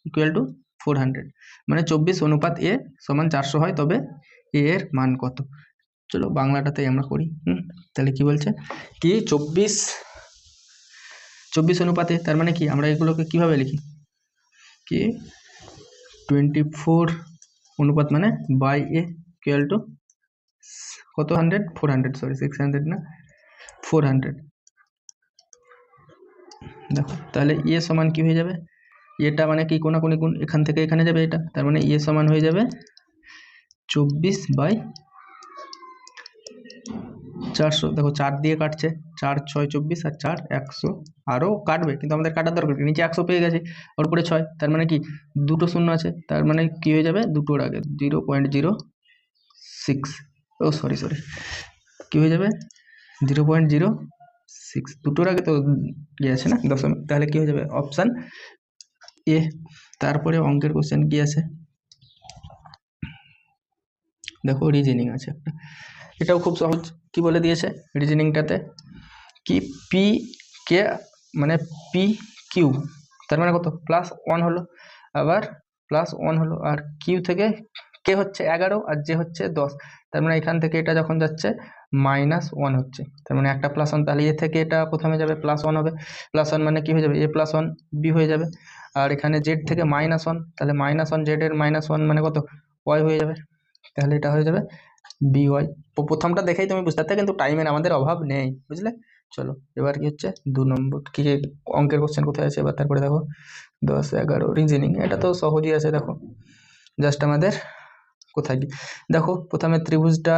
Equal to 400, মানে 24 / a সমান 400 হয়, তবে a এর মান কত? চলো বাংলাটাতেই আমরা করি। তাহলে কি বলছে কি 24 তার মানে কি আমরা এগুলোকে কিভাবে লিখি কি 24 অনুপাত মানে বাই এ ইকুয়াল টু কত 100 400 সরি 600 না 400। দেখো তাহলে এ সমান কি হয়ে যাবে, এটা মানে কি কোনাকুনি গুণ, এখান থেকে এখানে যাবে এটা, তার মানে এ সমান হয়ে যাবে 24/400। দেখো 4 দিয়ে কাটছে, 4 6 24 আর 4 100, আরও কাটবে কিন্তু আমাদের কাটার দরকার নেই, নিচে 100 পেয়ে গেছে, ওর উপরে 6, তার মানে কি দুটো শূন্য আছে, তার মানে কি হয়ে যাবে দুটোর আগে 0.06, ও সরি কি হয়ে যাবে 0.06, দুটোর আগে তো ইয়ে আছে না দশমিক, তাহলে কি হয়ে যাবে অপশান এ। তারপরে অঙ্কের কোশ্চেন কি আছে দেখো, রিজনিং আছে একটা, এটাও খুব সহজ। কি বলে দিয়েছে রিজনিংটাতে কি পি কে মানে পি কিউ, তার মানে কত +1 হলো, আবার +1 হলো, আর কিউ থেকে কে হচ্ছে 11 আর যে হচ্ছে 10, তার মানে এখান থেকে এটা যখন যাচ্ছে -1 হচ্ছে, তার মানে একটা +1, তাহলে এ থেকে এটা প্রথমে যাবে +1 হবে, +1 মানে কি হয়ে যাবে a +1 b হয়ে যাবে, আর এখানে জেড থেকে -1, তাহলে -1 জেড এর -1 মানে কত ওয়াই হয়ে যাবে, তাহলে এটা হয়ে যাবে বিওয়াই। প্রথমটা দেখেই তুমি বুঝতে পারতে, কিন্তু টাইমের আমাদের অভাব নেই, বুঝলে। চলো এবার কি হচ্ছে 2 নম্বর কি অঙ্কের কোশ্চেন কোথায় আছে এবার, তারপরে দেখো 10 11 রিজনিং, এটা তো সহজই আছে। দেখো জাস্ট আমাদের কোথায় কি দেখো, প্রথমে ত্রিভুজটা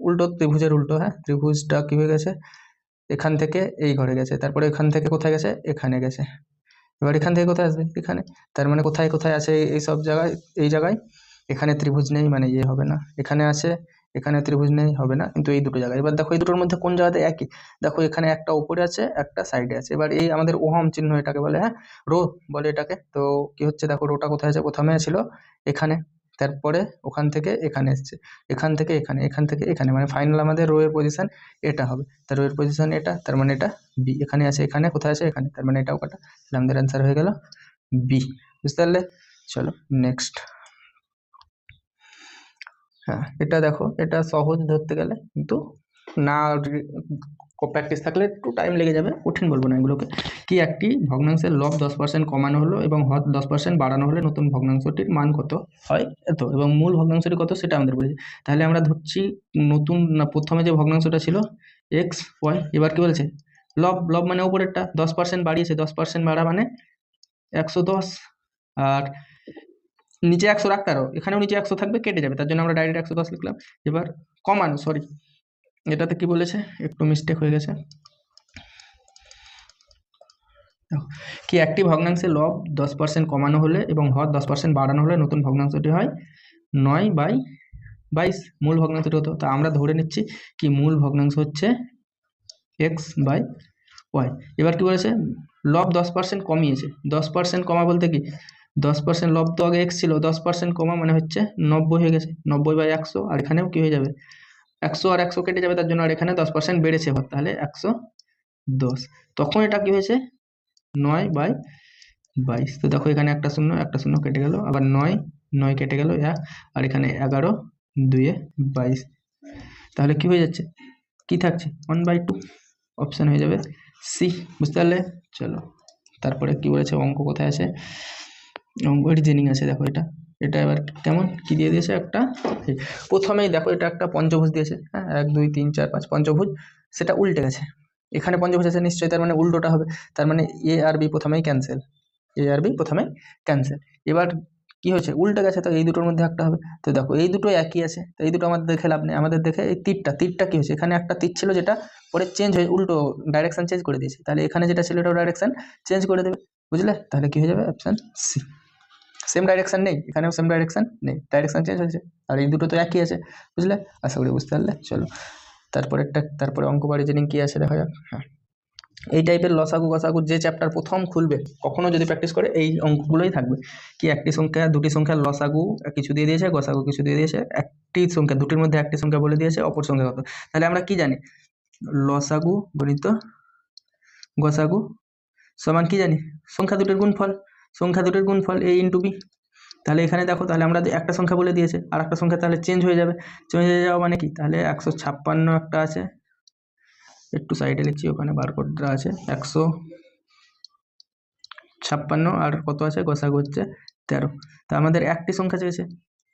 উল্টো, ত্রিভুজের উল্টো, হ্যাঁ ত্রিভুজটা কি হয়ে গেছে এখান থেকে এই ঘরে গেছে, তারপরে এখান থেকে কোথায় গেছে এখানে গেছে, এবার এখান থেকে কোথায় আসবে এখানে, তার মানে কোথায় কোথায় আছে এই সব জায়গায়, এই জায়গায় এখানে ত্রিভুজ নেই মানে ইয়ে হবে না, এখানে আছে এখানে ত্রিভুজ নেই হবে না, কিন্তু এই দুটো জায়গায়। এবার দেখো এই দুটোর মধ্যে কোন জায়গাতে একই, দেখো এখানে একটা উপরে আছে একটা সাইডে আছে, এবার এই আমাদের ওহম চিহ্ন এটাকে বলে, হ্যাঁ রো বলে এটাকে। তো কি হচ্ছে দেখো রোটা কোথায় আছে, প্রথমে ছিল এখানে, তারপরে ওখান থেকে এখানে এসছে, এখান থেকে এখানে, এখান থেকে এখানে, মানে ফাইনাল আমাদের রো এর পজিশন এটা হবে, তার রো এর পজিশন এটা, তার মানে এটা বি, এখানে আছে এখানে, কোথায় আছে এখানে, তার মানে এটাও কাটা, তাহলে আমাদের অ্যান্সার হয়ে গেল বি। বুঝতে পারলে? চলো নেক্সট। হ্যাঁ এটা দেখো, এটা সহজ ধরতে গেলে, কিন্তু না প্র্যাকটিস থাকলে একটু টাইম লেগে যাবে, কঠিন বলবো না এগুলোকে। কি একটি ভগ্নাংশের লব 10% কমানো হলো এবং হর 10% বাড়ানো হলে নতুন ভগ্নাংশটির মান কত হয় এত, এবং মূল ভগ্নাংশটি কত সেটা আমাদের বলেছে। তাহলে আমরা ধরছি নতুন না, প্রথমে যে ভগ্নাংশটা ছিল এক্স ওয়াই, এবার কি বলেছে লব, লব মানে উপরেরটা 10% বাড়িয়েছে, 10% বাড়া মানে 110, আর নিচে 100 রাখতে পারো, এখানেও নিচে 100 থাকবে, কেটে যাবে, তার জন্য আমরা ডাইরেক্ট 110 লিখলাম। এবার কমানো, সরি এটাতে কি বলেছে একটু মিস্টেক হয়ে গেছে, কি একটি ভগ্নাংশের লব 10% কমানো হলে এবং হর 10% বাড়ানো হলে নতুন ভগ্নাংশটি হয় 9/22, মূল ভগ্নাংশটি হতো, তা আমরা ধরে নিচ্ছি কি মূল ভগ্নাংশ হচ্ছে x/y। এবার কি বলেছে লব 10% কমিয়েছে, 10% কমা বলতে কি 10% লব তো আগে এক্স ছিল, 10% কমা মানে হচ্ছে 90 হয়ে গেছে, 90/100, আর এখানেও কি হয়ে যাবে 100 আর 100 কেটে যাবে, তার জন্য আর এখানে 10% বেড়েছে ঘর, তাহলে 110, তখন এটা কি হয়েছে 9/22। তো দেখো এখানে একটা শূন্য কেটে গেল, আবার 9 কেটে গেল 1, আর এখানে 11 2 22, তাহলে কি হয়ে যাচ্ছে কি থাকছে 1/2, অপশান হয়ে যাবে সি। বুঝতে পারলে? চলো তারপরে কি বলেছে অঙ্ক কোথায় আছে, অঙ্ক রিজনিং আছে। দেখো এটা এটা এবার কেমন কি দিয়ে দিয়েছে একটা, প্রথমেই দেখো এটা একটা পঞ্চভুজ দিয়েছে, হ্যাঁ 1 2 3 4 5 পঞ্চভুজ, সেটা উল্টে গেছে, এখানে পঞ্চভুজ আছে নিশ্চয়ই, তার মানে উল্টোটা হবে, তার মানে এ আর বি প্রথমেই ক্যান্সেল, এ আর বি প্রথমে ক্যান্সেল। এবার কি হয়েছে উল্টে গেছে, তো এই দুটোর মধ্যে একটা হবে, তো দেখো এই দুটো একই আছে, তো এই দুটো আমাদের দেখে লাভ নেই, আমাদের দেখে এই তীরটা কি হয়েছে, এখানে একটা তীর ছিল যেটা পরে চেঞ্জ হয়ে উল্টো ডাইরেকশন চেঞ্জ করে দিয়েছে, তাহলে এখানে যেটা ছিল এটাও ডাইরেকশন চেঞ্জ করে দেবে, বুঝলে। তাহলে কি হয়ে যাবে অপশান সি, সেম ডাইরেকশন নেই এখানেও, সেম ডাইরেকশন নেই, ডাইরেকশন চেঞ্জ হয়েছে, আর এই দুটো তো একই আছে, বুঝলে। আশা করি বুঝতে পারলে। চলো তারপরে অঙ্ক বা রিজনিং কি আছে দেখা যাক। হ্যাঁ এই টাইপের লসাগু গসাগু যে চ্যাপ্টার প্রথম খুলবে কখনো যদি প্র্যাকটিস করে এই অঙ্কগুলোই থাকবে, কি একটি সংখ্যা দুটি সংখ্যার লসাগু কিছু দিয়ে দিয়েছে, গসাগু কিছু দিয়ে দিয়েছে, একটি সংখ্যা দুটির মধ্যে একটি সংখ্যা বলে দিয়েছে, অপর সংখ্যা কত, তাহলে আমরা কি জানি লসাগু গণিত গসাগু সমান কি জানি সংখ্যা দুটির গুণফল, সংখ্যা দুটোর গুণফল a ইন্টু বি। তাহলে এখানে দেখো, তাহলে আমরা একটা সংখ্যা বলে দিয়েছে, আর একটা সংখ্যা তাহলে চেঞ্জ হয়ে যাবে। চেঞ্জ হয়ে যাওয়া মানে কি, তাহলে 156 একটা আছে, একটু সাইডে লিখছি, ওখানে বারকোডটা আছে, 156 আর কত আছে, গসাগু হচ্ছে 13। তা আমাদের একটি সংখ্যা চেয়েছে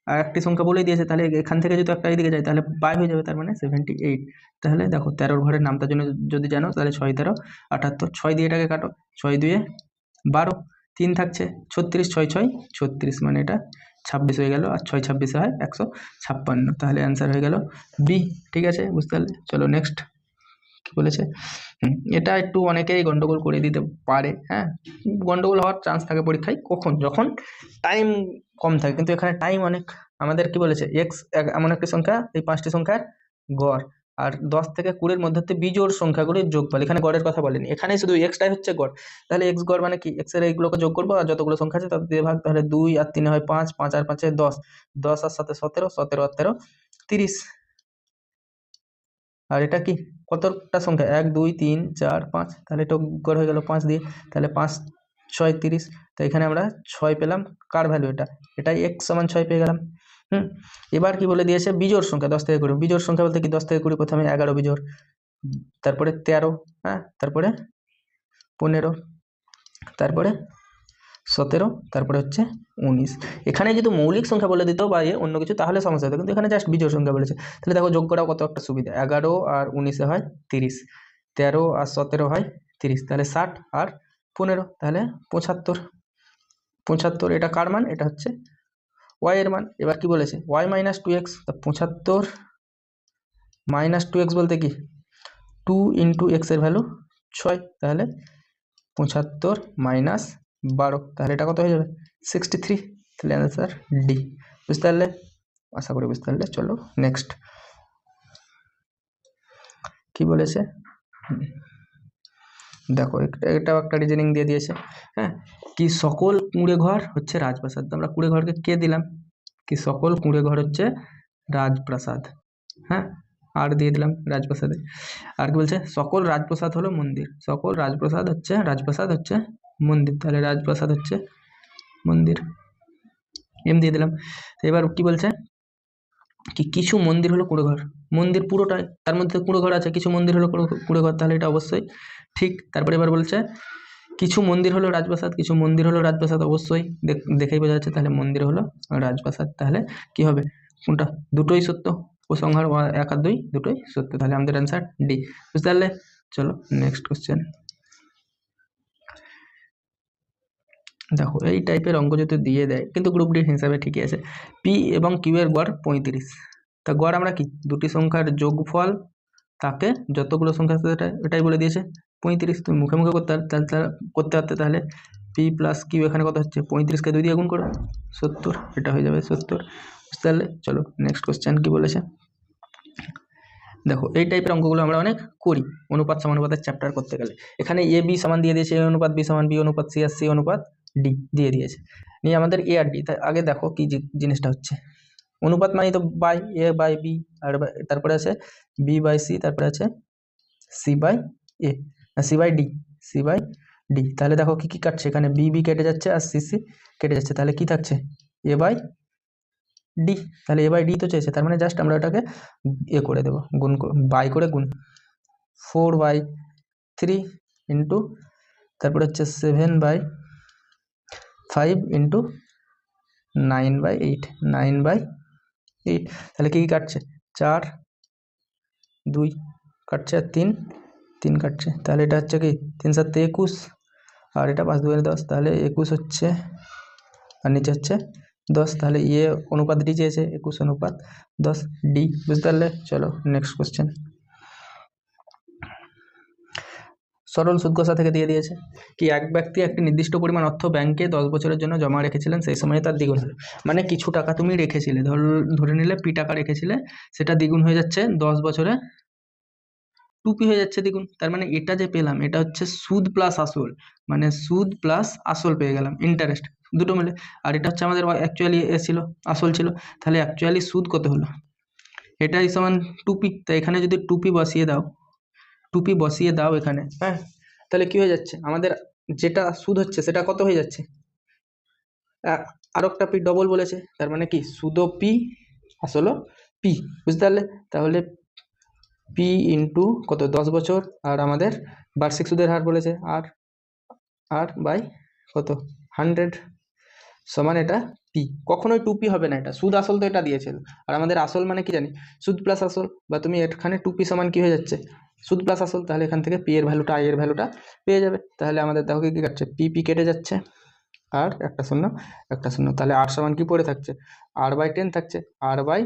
আর একটি সংখ্যা বলেই দিয়েছে, তাহলে এখান থেকে যদি একটা এদিকে যায় তাহলে বাই হয়ে যাবে, তার মানে 78। তাহলে দেখো 13 ঘরের নামটার জন্য যদি জানো তাহলে 6 13 78, 6 দিয়ে এটাকে কাটো, 6 2 12, 3 থাকছে 36, 6 6 36, মানে এটা 26 হয়ে গেল, আর 6 26 হয় 156, তাহলে অ্যান্সার হয়ে গেল বি। ঠিক আছে, বুঝতে পারলে? চলো নেক্সট কি বলেছে। এটা একটু অনেকেই গন্ডগোল করে দিতে পারে, হ্যাঁ, গন্ডগোল হওয়ার চান্স থাকে পরীক্ষায়, কখন, যখন টাইম কম থাকে, কিন্তু এখানে টাইম অনেক। আমাদের কি বলেছে, এক্স এমন একটি সংখ্যা, এই 5টি সংখ্যার গড়, আর 10 থেকে 20-এর মধ্যে বিজোড় সংখ্যাগুলির যোগফল। এখানে গড়ের কথা বলেনি, এখানে শুধু এক্সটাই হচ্ছে গড়। তাহলে এক্স গড় মানে কি, এক্স এর এইগুলোকে যোগ করবো, আর যতগুলো সংখ্যা আছে তাদের দিয়ে ভাগ, তাহলে 2 আর 3 হয় 5, 5 আর 5 10, 10 আর 7 17, 17 আর 13 30। আর এটা কি, কতটা সংখ্যা, 1 2 3 4 5, তাহলে এটা গড় হয়ে গেল 5 দিয়ে, তাহলে 5 6 30। তো এখানে আমরা 6 পেলাম, কার ভ্যালু, এটাই x সমান 6 পেয়ে গেলাম। এবার কি বলে দিয়েছে, বিজোড় সংখ্যা 10 থেকে 20। বিজোড় সংখ্যা বলতে কি, 10 থেকে 20 প্রথমে 11 বিজোড়, তারপরে 13, হ্যাঁ, তারপরে 15, তারপরে 17, তারপরে হচ্ছে 19। এখানে যদি মৌলিক সংখ্যা বলে দিত বা অন্য কিছু তাহলে সমস্যা হতো, কিন্তু এখানে জাস্ট বিজোড় সংখ্যা বলেছে। তাহলে দেখো যোগ করাও কত একটা সুবিধা, 11 আর 19 হয় 30, 13 আর 17 হয় 30, তাহলে 60 আর 15, তাহলে 75। 75 এটা কার মান, এটা হচ্ছে y এর মান। এবার কি বলেছে, y মাইনাস 2x, তা 75 মাইনাস 2x বলতে কি, 2 ইন্টু এক্স এর ভ্যালু 6, তাহলে 75 মাইনাস 12, তাহলে এটা কত হয়ে যাবে, 63। তাহলে অ্যান্সার ডি। বুঝতে পারলে? আশা করি বুঝতে পারলে। চলো নেক্সট কি বলেছে, দেখো এটাও একটা রিজনিং দিয়ে দিয়েছে, হ্যাঁ, কি সকল কুঁড়ে ঘর হচ্ছে রাজপ্রাসাদ। আমরা কুঁড়ে ঘরকে কে দিলাম, কি সকল কুঁড়ে ঘর হচ্ছে রাজপ্রাসাদ, হ্যাঁ, আর দিয়ে দিলাম রাজপ্রাসাদে। আর কি বলছে, সকল রাজপ্রাসাদ হলো মন্দির, সকল রাজপ্রাসাদ হচ্ছে মন্দির, তাহলে রাজপ্রাসাদ হচ্ছে মন্দির, এম দিয়ে দিলাম। তো এবার কি বলছে, কি কিছু মন্দির হলো কুঁড়ে ঘর, মন্দির পুরোটাই, তার মধ্যে কুঁড়ে ঘর আছে, কিছু মন্দির হলো কুঁড়ে ঘর, তাহলে এটা অবশ্যই ঠিক। তারপরে এবার বলছে কিছু মন্দির হলো রাজপ্রাসাদ, কিছু মন্দির হলো রাজপ্রাসাদ, অবশ্যই দেখেই বোঝা যাচ্ছে, তাহলে মন্দির হলো রাজপ্রাসাদ, তাহলে কি হবে, কোনটা, দুটোই সত্য, উপসংহার 1 আর 2 দুটোই সত্য, তাহলে আমাদের অ্যান্সার ডি। বুঝতে পারলে? চলো নেক্সট কোশ্চেন। দেখো এই টাইপের অঙ্ক যদি দিয়ে দেয়, কিন্তু গ্রুপ ডি হিসাবে ঠিকই আছে। পি এবং কিউ এর গড় 35, তা গড় আমরা কি, দুটি সংখ্যার যোগফল, তাকে যতগুলো সংখ্যা আছে এটাই বলে দিয়েছে 35। তুমি মুখে মুখে করতে পারতে, তাহলে পি প্লাস কিউ এখানে কত হচ্ছে, 35কে 2 দিয়ে গুণ করো, 70, এটা হয়ে যাবে 70। বুঝতে পারলে? চলো নেক্সট কোশ্চেন কি বলেছে। দেখো এই টাইপের অঙ্কগুলো আমরা অনেক করি অনুপাত সমানুপাতের চ্যাপ্টার করতে গেলে। এখানে এ বি সমান দিয়ে দিয়েছে, এ অনুপাত বি সমান বি অনুপাত সি আর সি অনুপাত ডি দিয়ে দিয়েছে। নিয়ে আমাদের এ আর ডি, আগে দেখো কি জিনিসটা হচ্ছে, অনুপাত মানে তো বাই এ বাই বি, আর তারপরে আছে বি বাই সি, তারপরে আছে C by A, C by D, C by D. তাহলে দেখো কি কি কাটছে, এখানে বি বি কেটে যাচ্ছে আর সি সি কেটে যাচ্ছে, তাহলে কি থাকছে, এ বাই ডি। তাহলে এ বাই ডি তো চেয়েছে, তার মানে জাস্ট আমরা ওটাকে এ করে দেবো, গুণ বাই করে গুণ, 4/3 ইন্টু, তারপরে হচ্ছে 7/5 ইন্টু 9/8, 9/8। তাহলে কি কি কাটছে, 4 2 কাটছে, আর 3 3 কাটছে, তাহলে এটা হচ্ছে কি 3 7 21, আর এটা 5 2 10, তাহলে 21 হচ্ছে, আর নিচে হচ্ছে 10, তাহলে ইয়ে অনুপাত ডি চেয়েছে, 21/10 ডি। বুঝতে পারলে? চলো নেক্সট কোশ্চেন। সরল সুদ কষা থেকে দিয়ে দিয়েছে, কি এক ব্যক্তি একটি নির্দিষ্ট পরিমাণ অর্থ ব্যাংকে 10 বছরের জন্য জমা রেখেছিলেন, সেই সময় তার দ্বিগুণ হলো। মানে কিছু টাকা তুমি রেখেছিলে, ধরে নিলে পি টাকা রেখেছিলে, সেটা দ্বিগুণ হয়ে যাচ্ছে 10 বছরে, 2p হয়ে যাচ্ছে দ্বিগুণ। তার মানে এটা যে পেলাম এটা হচ্ছে সুদ প্লাস আসল, মানে সুদ প্লাস আসল পেয়ে গেলাম, ইন্টারেস্ট দুটো মিলে। আর এটা হচ্ছে আমাদের অ্যাকচুয়ালি এ ছিল, আসল ছিল, তাহলে অ্যাকচুয়ালি সুদ কত হলো, এটাই সমান 2p। তাই এখানে যদি 2p বসিয়ে দাও, 2p বসিয়ে দাও এখানে, হ্যাঁ, তাহলে কি হয়ে যাচ্ছে, আমাদের যেটা সুদ হচ্ছে সেটা কত হয়ে যাচ্ছে, আরও একটা পি ডবল বলেছে, তার মানে কি সুদো পি আসলে পি, বুঝতে পারলে? তাহলে পি ইন্টু কত 10 বছর, আর আমাদের বার্ষিক সুদের হার বলেছে আর আর বাই কত 100 সমান এটা পি। কখনোই 2p হবে না, এটা সুদ আসল তো এটা দিয়েছিল, আর আমাদের আসল মানে কি জানি সুদ প্লাস আসল, বা তুমি এখানে 2p সমান কি হয়ে যাচ্ছে সুদ প্লাস আসল, তাহলে এখান থেকে পি এর ভ্যালুটা আই এর ভ্যালুটা পেয়ে যাবে। তাহলে আমাদের দেখো কি কাটছে, পি কেটে যাচ্ছে আর একটা শূন্য একটা শূন্য, তাহলে আর সমান কি পড়ে থাকছে r/10 থাকছে, r/10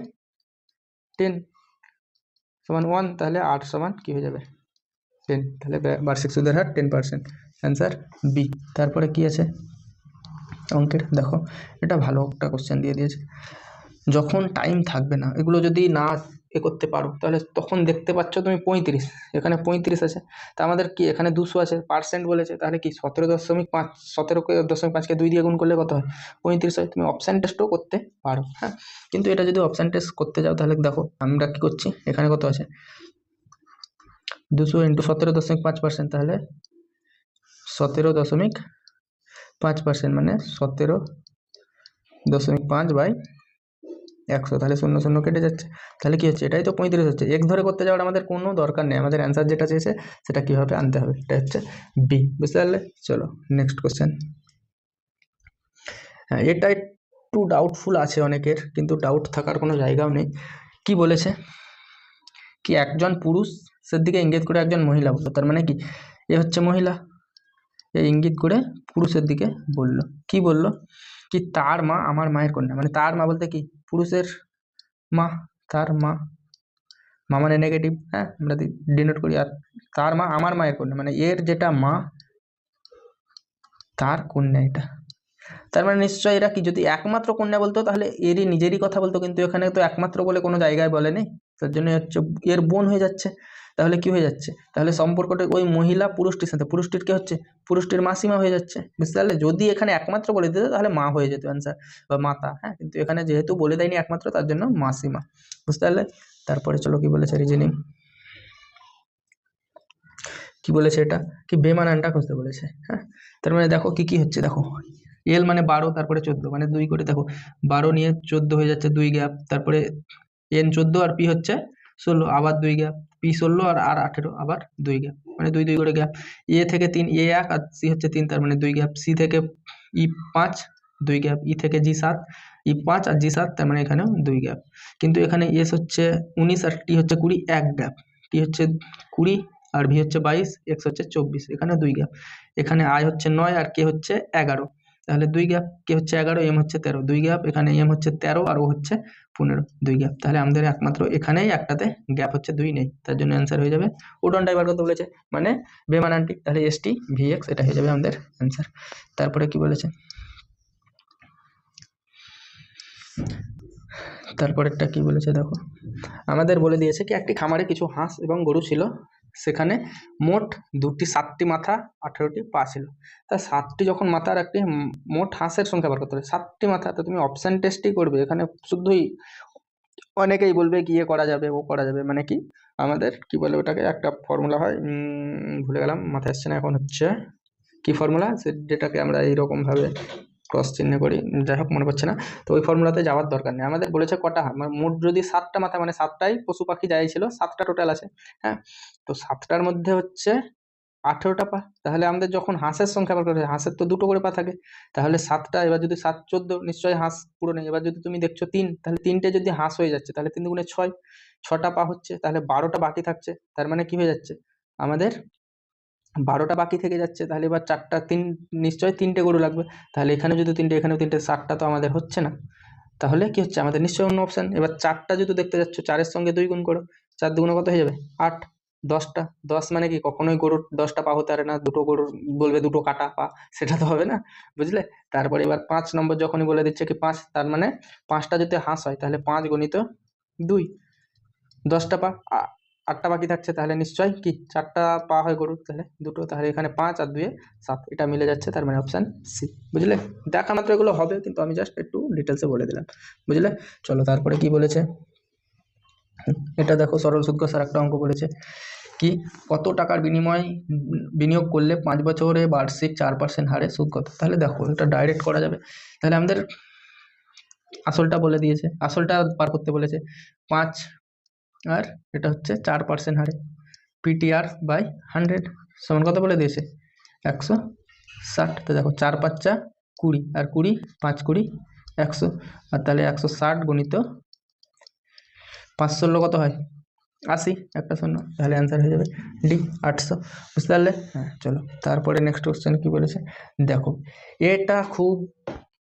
সমান 1, তাহলে আর সমান কি হয়ে যাবে 10, তাহলে বার্ষিক সুদের হার 10%, অ্যান্সার বি। তারপরে কি আছে অঙ্কের, দেখো এটা ভালো একটা কোশ্চেন দিয়ে দিয়েছে। যখন টাইম থাকবে না, এগুলো যদি না করতে পারো তাহলে তখন দেখতে পাচ্ছ তুমি 35, এখানে 35 আছে, তা আমাদের কি এখানে 200 আছে, পার্সেন্ট বলেছে, তাহলে কি 17.5, 17.5কে 2 দিয়ে গুণ করলে কত হয় 35 হয়। তুমি অপশান টেস্টও করতে পারো, হ্যাঁ, কিন্তু এটা যদি অপশান টেস্ট করতে যাও তাহলে দেখো আমরা কি করছি, এখানে কত আছে 200 ইন্টু 17.5%, তাহলে 17.5%, মানে 17.5/100, তাহলে 0 কেটে যাচ্ছে, তাহলে কি হচ্ছে এটাই তো 35 হচ্ছে। এক ধরে করতে যাওয়ার আমাদের কোনো দরকার নেই, আমাদের অ্যান্সার যেটা চেয়েছে সেটা কীভাবে আনতে হবে, এটা হচ্ছে বি, বুঝতে পারলে? চলো নেক্সট কোশ্চেন। হ্যাঁ, এটা একটু ডাউটফুল আছে অনেকের, কিন্তু ডাউট থাকার কোনো জায়গাও নেই। কি বলেছে, কি একজন পুরুষের দিকে ইঙ্গিত করে একজন মহিলা বললো, তার মানে কি এ হচ্ছে মহিলা, এ ইঙ্গিত করে পুরুষের দিকে বলল, কি বলল, কি তার মা আমার মায়ের কন্যা, মানে তার মা বলতে কি পুরুষের মা, তার মা, মা মানে নেগেটিভ, হ্যাঁ আমরা ডিনোট করি, আর তার মা আমার মায়ের কন্যা, মানে এর যেটা মা তার কন্যা এটা, তার মানে নিশ্চয়ই এরা কি, যদি একমাত্র কন্যা বলতো তাহলে এরই নিজেরই কথা বলতো, কিন্তু এখানে তো একমাত্র বলে কোনো জায়গায় বলেনি, তার জন্য হচ্ছে এর বোন হয়ে যাচ্ছে। তাহলে কি হয়ে যাচ্ছে, তাহলে সম্পর্কটা ওই মহিলা পুরুষটির সাথে, পুরুষটির কি হচ্ছে পুরুষটির মাসিমা হয়ে যাচ্ছে, বুঝতে পারলে? যদি এখানে একমাত্র বলে দিত তাহলে মা হয়ে যেত অ্যান্সার, বা মাতা, হ্যাঁ, কিন্তু এখানে যেহেতু বলে দেয়নি একমাত্র, তার জন্য মাসিমা, বুঝতে পারলে? তারপরে চলো কি বলেছে রিজনিং, কি বলেছে এটা, কি বেমানানটা খুঁজতে বলেছে, হ্যাঁ, তার মানে দেখো কি কি হচ্ছে, দেখো এল মানে 12, তারপরে 14, মানে 2 করে দেখো 12 নিয়ে 14 হয়ে যাচ্ছে 2 গ্যাপ, তারপরে এন 14 আর পি হচ্ছে 16, আবার 2 গ্যাপ, পি 16 আর 18 আবার 2 গ্যাপ, মানে 2 2 করে গ্যাপ, এ থেকে 3, এ 1 আর সি হচ্ছে 3, তার মানে 2 গ্যাপ, সি থেকে ই 5 2 গ্যাপ, ই থেকে জি 7, ই 5 আর জি 7, তার মানে এখানেও 2 গ্যাপ, কিন্তু এখানে এস হচ্ছে 19 আর টি হচ্ছে 20, 1 গ্যাপ, টি হচ্ছে 20 আর ভি হচ্ছে 22, এক্স হচ্ছে 24, এখানে 2 গ্যাপ, এখানে আই হচ্ছে 9 আর কে হচ্ছে 11, তাহলে 2 গ্যাপ, কে হচ্ছে 11, এম হচ্ছে 13, 2 গ্যাপ, এখানে এম হচ্ছে 13 আর ও হচ্ছে 15, 2 গ্যাপ, তাহলে আমাদের একমাত্র এখানেই একটাতে গ্যাপ হচ্ছে 2 নেই, তার জন্য অ্যান্সার হয়ে যাবে উডনটাই বার করতে বলেছে, মানে বেমানানটি, তাহলে এস টি ভি এক্স এটা হয়ে যাবে আমাদের অ্যান্সার। তারপরে কি বলেছে, তারপরেরটা কি বলেছে দেখো, আমাদের বলে দিয়েছে কি একটি খামারে কিছু হাঁস এবং গরু ছিল, সেখানে মোট 7টি মাথা 18টি পা ছিল, তা 7টি যখন মাথার একটি মোট হাঁসের সংখ্যা বার করতে হবে, 7টি মাথা, তো তুমি অপশান টেস্টই করবে, এখানে শুধুই অনেকেই বলবে কি ইয়ে করা যাবে ও করা যাবে, মানে কি আমাদের কি বলে ওটাকে একটা ফর্মুলা হয়, ভুলে গেলাম, মাথায় আসছে না এখন, হচ্ছে কি ফর্মুলা যেটাকে আমরা এইরকম ভাবে ক্রস চিহ্ন করি, যাই হোক মনে পড়ছে না, তো ওই ফর্মুলাতে যাওয়ার দরকার নেই, আমাদের বলেছে কটা মোট যদি 7টা মাথা, মানে 7টাই পশু পাখি যাই ছিল, 7টা টোটাল আছে, হ্যাঁ, তো 7টার মধ্যে হচ্ছে 18টা পা, তাহলে আমাদের যখন হাঁসের সংখ্যা বার করতে, হাঁসের তো 2টো করে পা থাকে, তাহলে 7টা, এবার যদি 7 14 নিশ্চয়ই হাঁস পুরো নেই, এবার যদি তুমি দেখছো 3, তাহলে 3টে যদি হাঁস হয়ে যাচ্ছে তাহলে 3 দুগুণে 6, 6টা পা হচ্ছে, তাহলে 12টা বাকি থাকছে, তার মানে কি হয়ে যাচ্ছে আমাদের 12টা বাকি থেকে যাচ্ছে, তাহলে এবার 4টা 3 নিশ্চয়ই 3টে গরু লাগবে, তাহলে এখানে যদি 3টে এখানেও 3টে, 7টা তো আমাদের হচ্ছে না, তাহলে কি হচ্ছে আমাদের নিশ্চয়ই অন্য অপশান, এবার 4টা যদি দেখতে যাচ্ছ 4-এর সঙ্গে 2 গুণ করো, 4 দুগুণে কত হয়ে যাবে 8, 10টা, 10 মানে কি কখনোই গরুর 10টা পা হতে পারে না, দুটো গরুর বলবে দুটো কাটা পা, সেটা তো হবে না, বুঝলে? তারপরে এবার 5 নম্বর যখনই বলে দিচ্ছে কি 5, তার মানে 5টা যদি হাঁস হয় তাহলে 5 গুণিত 2, 10টা পা, 8টা বাকি থাকছে, তাহলে নিশ্চয়ই কি 4টা পা হয় গরুর, তাহলে দুটো, তাহলে এখানে 5 আর 2 7, এটা মিলে যাচ্ছে, তার মানে অপশান সি, বুঝলে? দেখা মাত্র এগুলো হবে, কিন্তু আমি জাস্ট একটু ডিটেলসে বলে দিলাম, বুঝলে? চলো তারপরে কি বলেছে, এটা দেখো সরল সুদ কষার একটা অঙ্ক বলেছে, কি কত টাকার বিনিয়োগ করলে 5 বছরে বার্ষিক 4% হারে সুদ কত। তাহলে দেখো এটা ডাইরেক্ট করা যাবে। তাহলে আমাদের আসলটা বলে দিয়েছে, আসলটা বার করতে বলেছে 5 আর এটা হচ্ছে 4% হারে, পিটিআর বাই 100 সমান কত বলে দিয়েছে 160। তো দেখো 4 5 20 আর 20 5 20 100, আর তাহলে 160 গুণিত 5 কত হয় 80, একটা শূন্য, তাহলে অ্যান্সার হয়ে যাবে ডি 800। বুঝতে পারলে? হ্যাঁ চলো তারপরে নেক্সট কোশ্চেন কি বলেছে দেখো। এটা খুব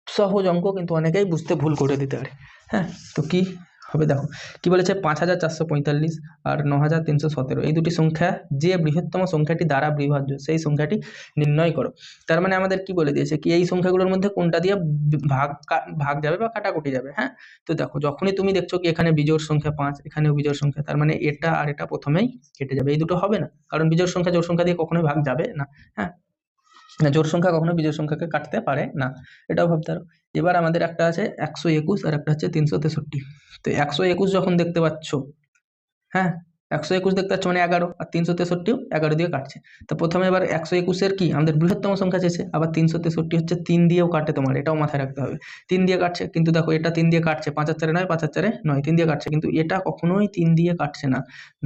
সহজ অঙ্ক, কিন্তু অনেকেই বুঝতে ভুল করে দিতে পারে। হ্যাঁ তো কি হবে দেখো কি বলেছে 5445 আর 9317 এই দুটি সংখ্যা যে বৃহত্তম সংখ্যাটি দ্বারা বিভাজ্য সেই সংখ্যাটি নির্ণয় করো। তার মানে আমাদের কি বলে দিয়েছে কি এই সংখ্যাগুলোর মধ্যে কোনটা দিয়ে ভাগ যাবে বা কাটাকুটি যাবে। হ্যাঁ তো দেখো যখনই তুমি দেখছো কি এখানে বিজোড় সংখ্যা 5, এখানেও বিজোড় সংখ্যা, তার মানে এটা আর এটা প্রথমেই কেটে যাবে, এই দুটো হবে না, কারণ বিজোড় সংখ্যা জোড় সংখ্যা দিয়ে কখনোই ভাগ যাবে না। হ্যাঁ জোড় সংখ্যা কখনো বিজোড় সংখ্যাকে কাটতে পারে না, এটাও ভাবতে পারো। এবার আমাদের একটা আছে 121 আর একটা হচ্ছে 363। তো 121 যখন দেখতে পাচ্ছ, হ্যাঁ 121 দেখতে পাচ্ছ মানে 11, আর 363ও 11 দিয়ে কাটছে। তো প্রথমে এবার 121-এর কি আমাদের বৃহত্তম সংখ্যা চেয়েছে, আবার 363 হচ্ছে 3 দিয়েও কাটে, তোমার এটাও মাথায় রাখতে হবে 3 দিয়ে কাটছে। কিন্তু দেখো এটা 3 দিয়ে কাটছে, 5 আর 4 9, 5 আর 4 9, 3 দিয়ে কাটছে, কিন্তু এটা কখনোই 3 দিয়ে কাটছে না।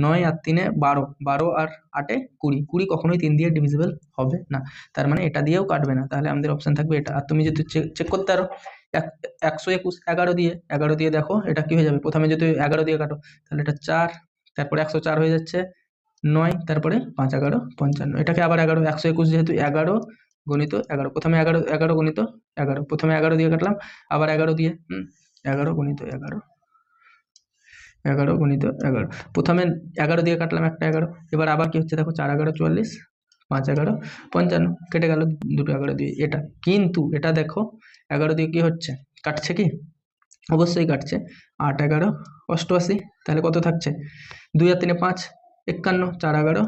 9 আর 3 12, 12 আর 8 20, 20 কখনোই 3 দিয়ে ডিভিজিবল হবে না, তার মানে এটা দিয়েও কাটবে না। তাহলে আমাদের অপশন থাকবে এটা। আর তুমি যদি চেক করতে পারো 121 11 দিয়ে দেখো এটা কি হয়ে যাবে, প্রথমে যদি 11 দিয়ে কাটো তাহলে এটা 4, তারপরে 104 হয়ে যাচ্ছে 9, তারপরে 5 11 55, এটাকে আবার 11, 121 যেহেতু 11 গণিত 11, প্রথমে 11 গণিত 11, প্রথমে 11 দিয়ে কাটলাম, আবার 11 দিয়ে 11 গণিত 11, 11 গণিত 11, প্রথমে 11 দিয়ে কাটলাম একটা 11, এবার আবার কি হচ্ছে দেখো 4 11 44, 5 11 55, কেটে গেল দুটো 11 দিয়ে এটা। কিন্তু এটা দেখো 11 দিয়ে কি হচ্ছে কাটছে কি, অবশ্যই কাটছে, 8 11 88, তাহলে কত থাকছে 2 আর 3 5 51, 4 11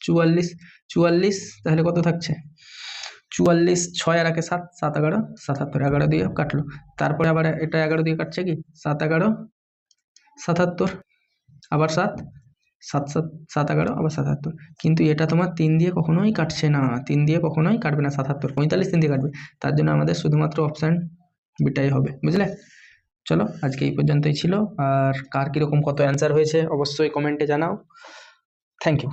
44, 44, তাহলে কত থাকছে 44, 6 আর 1 7, 7 11 77, 11 দিয়ে কাটলো। তারপরে আবার এটা 11 দিয়ে কাটছে কি 7 11 77, আবার 7 7 7 7 11 আবার 77, কিন্তু এটা তোমার 3 দিয়ে কখনোই কাটছে না, 3 দিয়ে কখনোই কাটবে না 77, 45 3 দিয়ে কাটবে, তার জন্য আমাদের শুধুমাত্র অপশান বিটাই হবে। বুঝলে? চলো আজকে এই পর্যন্তই ছিল, আর কার কীরকম কত অ্যান্সার হয়েছে অবশ্যই কমেন্টে জানাও। Thank you.